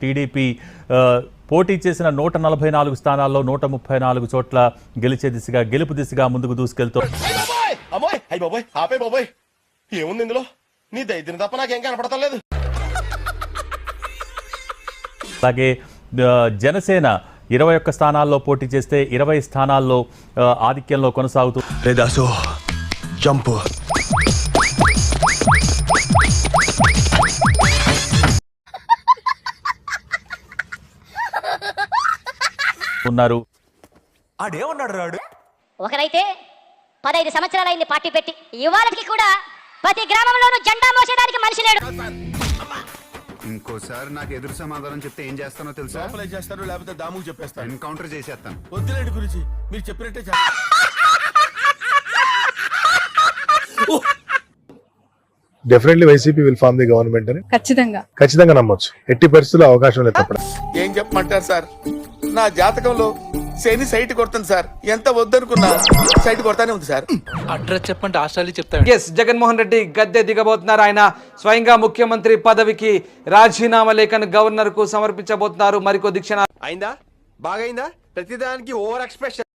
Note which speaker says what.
Speaker 1: TDP పోటీ చేసిన 144 స్థానాల్లో 134 చోట్ల గెలుపు దిశగా ముందుకు దూసుకెళ్తూ అలాగే జనసేన 21 స్థానాల్లో పోటీ చేస్తే 20 స్థానాల్లో ఆధిక్యంలో కొనసాగుతూ ఉన్నారు.
Speaker 2: ఒకరైతే 15 సంవత్సరాలైంది పార్టీ పెట్టి, ఇవాళకి కూడా ప్రతి గ్రామంలోనూ జెండా మోసేదానికి మనిషి లేడు.
Speaker 3: ఇంకోసారి నాకు ఎదురు సమాధానం చెప్తే ఏం చేస్తానో తెలుసా?
Speaker 4: అప్లై చేస్తాను, లేకపోతే దాముకు చెప్పేస్తాను.
Speaker 3: ఎన్కౌంటర్ చేసేస్తాను.
Speaker 4: వద్దులేండి గురించి, మీరు చెప్పినట్టే
Speaker 5: definitely YCP will form the government అని ఖచ్చితంగా నమ్మొచ్చు. ఎట్టి పరిస్థితుల్లో అవకాశం లేదు తప్పడం.
Speaker 4: ఏం చెప్పమంటారు సార్, నా జాతకంలో శని సైట్ కొడుతుంది సార్. ఎంత వద్దనుకున్నా సైట్ కొడతానే ఉంది సార్.
Speaker 6: అడ్రస్ చెప్పండి, ఆస్ట్రేలియా చెప్తాను.
Speaker 7: ఎస్, జగన్మోహన్ రెడ్డి గద్దె దిగబోతున్నారు. ఆయన స్వయంగా ముఖ్యమంత్రి పదవికి రాజీనామా లేఖను గవర్నర్ కు సమర్పించబోతున్నారు. మరికొద్ది క్షణాలు
Speaker 8: అయిందా, బాగైందా? ప్రతిదానికి ఓవర్ ఎక్స్ప్రెషన్.